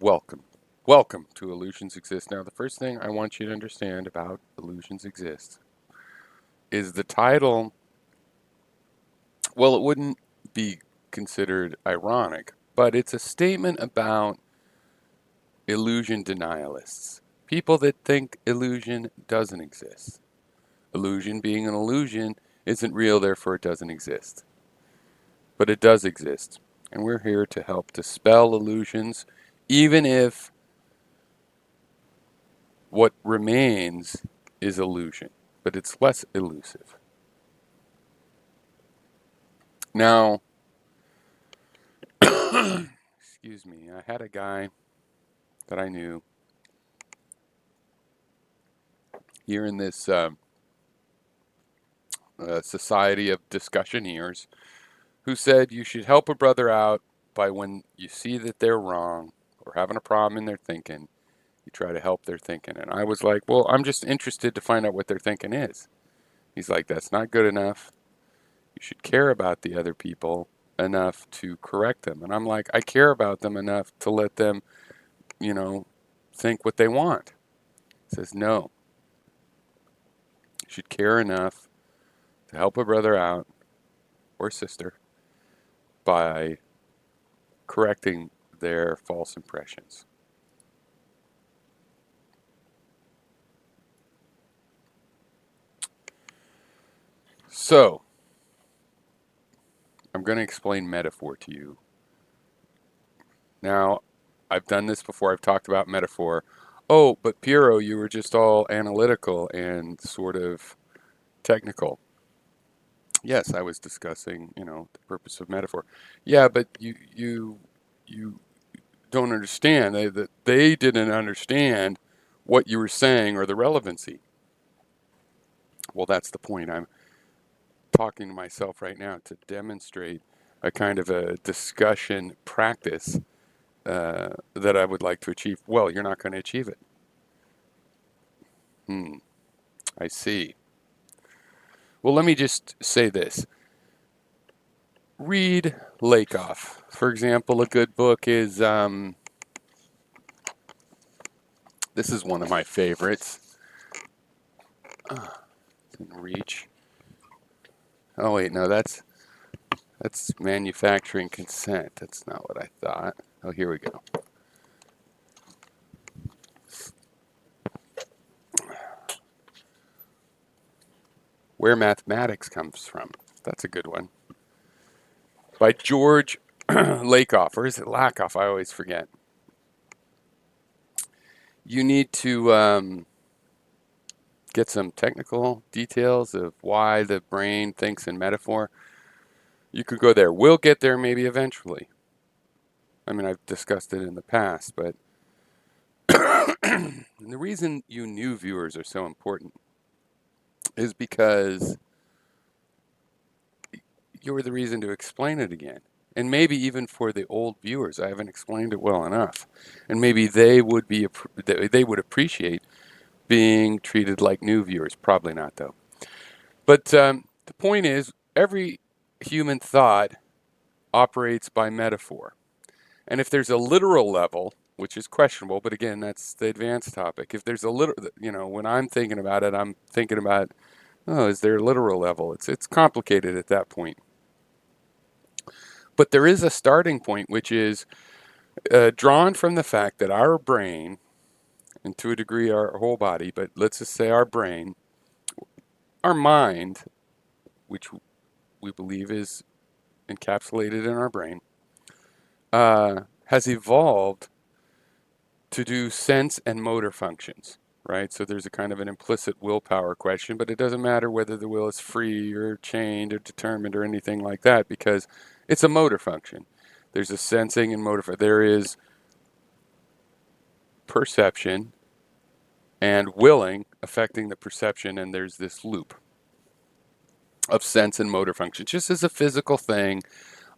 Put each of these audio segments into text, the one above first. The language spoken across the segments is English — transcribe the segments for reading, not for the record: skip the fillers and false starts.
Welcome. Welcome to Illusions Exist. Now, the first thing I want you to understand about Illusions Exist is the title, well, it wouldn't be considered ironic, but it's a statement about illusion denialists. People that think illusion doesn't exist. Illusion being an illusion isn't real, therefore it doesn't exist. But it does exist. And we're here to help dispel illusions, even if what remains is illusion, but it's less elusive. Now, excuse me, I had a guy that I knew here in this society of discussioneers who said you should help a brother out by when you see that they're wrong or having a problem in their thinking, you try to help their thinking. And I was like, well, I'm just interested to find out what their thinking is. He's like, that's not good enough. You should care about the other people enough to correct them. And I'm like, I care about them enough to let them, you know, think what they want. He says, no, you should care enough to help a brother out or sister by correcting their false impressions. So, I'm going to explain metaphor to you. Now, I've done this before. I've talked about metaphor. Oh, but Piero, you were just all analytical and sort of technical. Yes, I was discussing, the purpose of metaphor. Yeah, but you don't understand. They didn't understand what you were saying or the relevancy. Well, that's the point. I'm talking to myself right now to demonstrate a kind of a discussion practice that I would like to achieve. Well, you're not going to achieve it. I see. Well, let me just say this. Read Lakoff. For example, a good book is, this is one of my favorites. It's in reach. Oh, wait, no, that's manufacturing consent. That's not what I thought. Oh, here we go. Where Mathematics Comes From. That's a good one. By George Lakoff, or is it Lakoff? I always forget. You need to get some technical details of why the brain thinks in metaphor. You could go there. We'll get there maybe eventually. I mean, I've discussed it in the past, but the reason you new viewers are so important is because you're the reason to explain it again. And maybe even for the old viewers, I haven't explained it well enough. And maybe they would appreciate being treated like new viewers. Probably not, though. But the point is, every human thought operates by metaphor. And if there's a literal level, which is questionable, but again, that's the advanced topic. If there's a literal, when I'm thinking about it, I'm thinking about, oh, is there a literal level? It's complicated at that point. But there is a starting point, which is drawn from the fact that our brain, and to a degree our whole body, but let's just say our brain, our mind, which we believe is encapsulated in our brain, has evolved to do sense and motor functions, right? So there's a kind of an implicit willpower question, but it doesn't matter whether the will is free or chained or determined or anything like that because it's a motor function. There's a sensing and motor. There is perception and willing affecting the perception, and there's this loop of sense and motor function, just as a physical thing,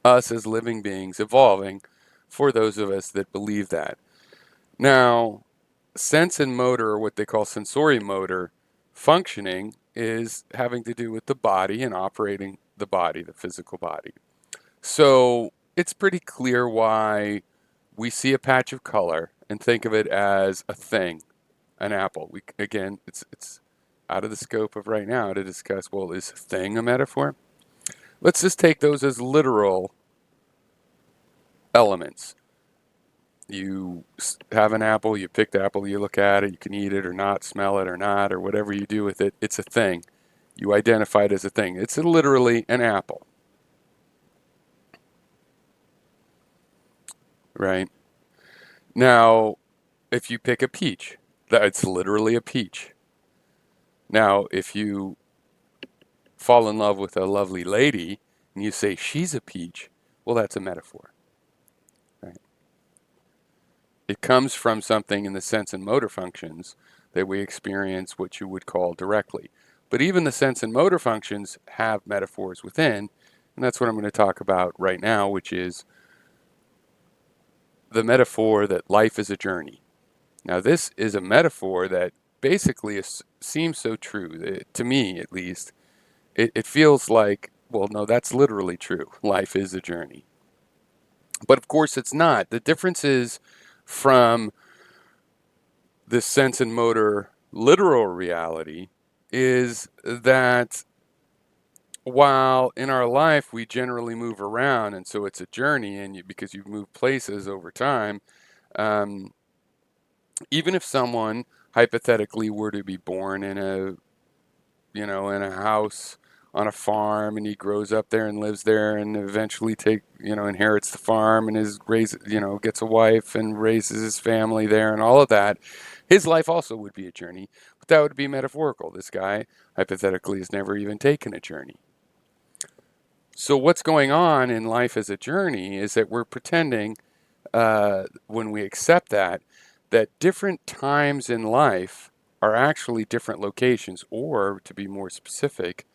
us as living beings evolving for those of us that believe that. Now, sense and motor, or what they call sensory motor functioning, is having to do with the body and operating the body, the physical body. So it's pretty clear why we see a patch of color and think of it as a thing, an apple. Again, it's out of the scope of right now to discuss, well, is thing a metaphor? Let's just take those as literal elements. You have an apple, you pick the apple, you look at it, you can eat it or not, smell it or not, or whatever you do with it. It's a thing. You identify it as a thing. It's literally an apple, right? Now, if you pick a peach, it's literally a peach. Now, if you fall in love with a lovely lady and you say she's a peach, well, that's a metaphor, right? It comes from something in the sense and motor functions that we experience what you would call directly. But even the sense and motor functions have metaphors within, and that's what I'm going to talk about right now, which is the metaphor that life is a journey. Now, this is a metaphor that basically seems so true, to me at least. It feels like, well, no, that's literally true. Life is a journey. But of course, it's not. The difference is from this sense and motor literal reality is that while in our life we generally move around, and so it's a journey, and because you've moved places over time, um, even if someone hypothetically were to be born in a in a house on a farm, and he grows up there and lives there and eventually inherits the farm and gets a wife and raises his family there and all of that, his life also would be a journey, but that would be metaphorical. This guy hypothetically has never even taken a journey. So what's going on in life as a journey is that we're pretending, when we accept that different times in life are actually different locations, or to be more specific,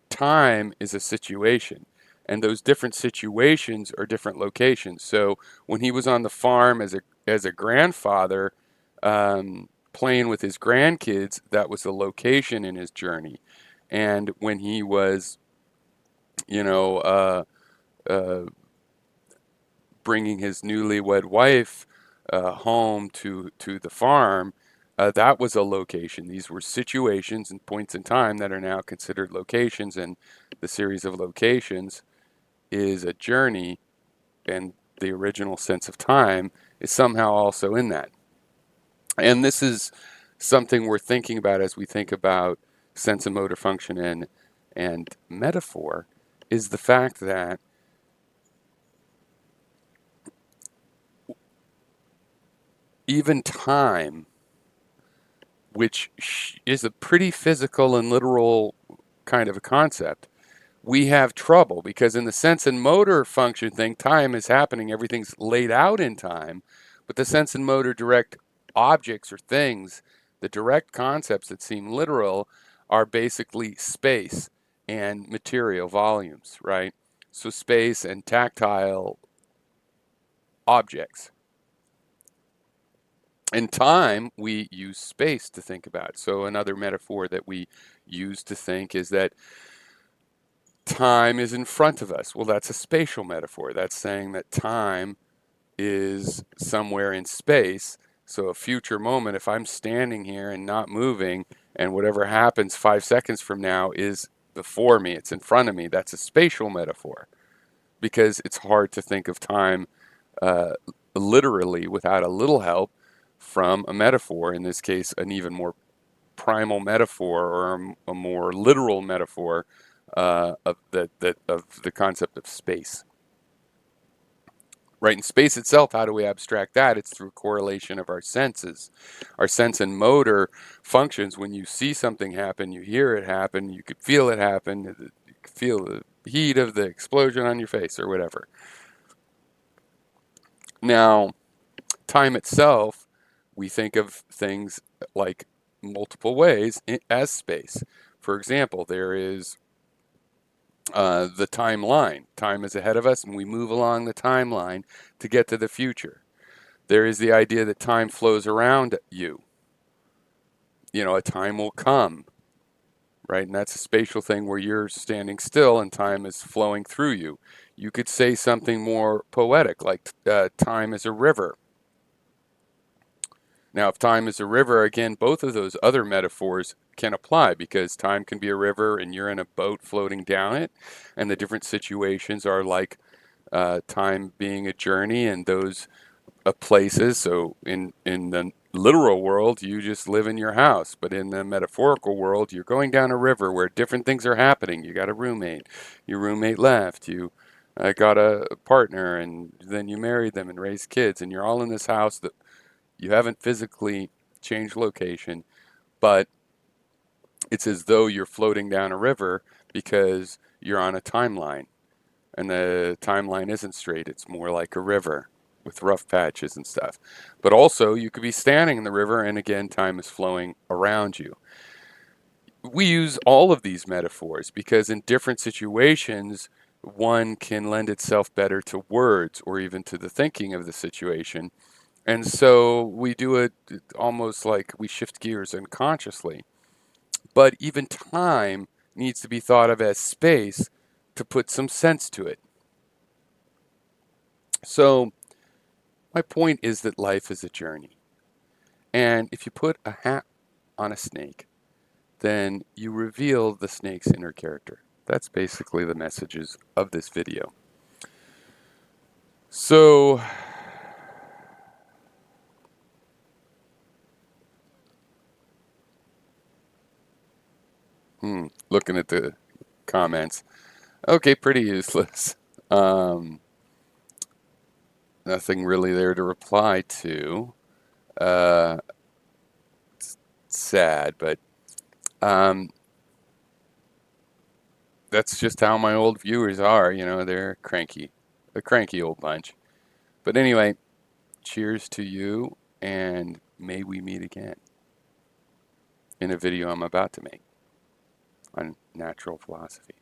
time is a situation, and those different situations are different locations. So when he was on the farm as a grandfather, playing with his grandkids, that was a location in his journey. And when he was, you know, uh, bringing his newlywed wife home to the farm, that was a location. These were situations and points in time that are now considered locations, and the series of locations is a journey, and the original sense of time is somehow also in that. And this is something we're thinking about as we think about sense and motor function and metaphor, is the fact that even time, which is a pretty physical and literal kind of a concept, we have trouble because in the sense and motor function thing, time is happening, everything's laid out in time, but the sense and motor direct objects or things, the direct concepts that seem literal, are basically space and material volumes, right? So space and tactile objects. In time, we use space to think about. So another metaphor that we use to think is that time is in front of us. Well, that's a spatial metaphor. That's saying that time is somewhere in space. So a future moment, if I'm standing here and not moving, and whatever happens 5 seconds from now is before me, it's in front of me, that's a spatial metaphor, because it's hard to think of time uh, literally without a little help from a metaphor, in this case, an even more primal metaphor, or a more literal metaphor of the concept of space. Right, in space itself, how do we abstract that? It's through correlation of our senses. Our sense and motor functions. When you see something happen, you hear it happen, you could feel it happen, you could feel the heat of the explosion on your face or whatever. Now, time itself, we think of things like multiple ways as space. For example, there is the timeline. Time is ahead of us, and we move along the timeline to get to the future. There is the idea that time flows around you. A time will come, right? And that's a spatial thing where you're standing still and time is flowing through you. You could say something more poetic, like time is a river. Now, if time is a river, again, both of those other metaphors can apply because time can be a river and you're in a boat floating down it, and the different situations are like time being a journey and those places. So in the literal world, you just live in your house, but in the metaphorical world, you're going down a river where different things are happening. You got a roommate, your roommate left, you got a partner, and then you married them and raised kids, and you're all in this house that you haven't physically changed location, but it's as though you're floating down a river because you're on a timeline. And the timeline isn't straight, it's more like a river with rough patches and stuff. But also, you could be standing in the river, and again, time is flowing around you. We use all of these metaphors because in different situations, one can lend itself better to words or even to the thinking of the situation. And so we do it almost like we shift gears unconsciously. But even time needs to be thought of as space to put some sense to it. So, my point is that life is a journey. And if you put a hat on a snake, then you reveal the snake's inner character. That's basically the messages of this video. So, looking at the comments, okay, pretty useless. Nothing really there to reply to. It's sad, but um, that's just how my old viewers are. You know, they're cranky, a cranky old bunch. But anyway, cheers to you, and may we meet again in a video I'm about to make on natural philosophy.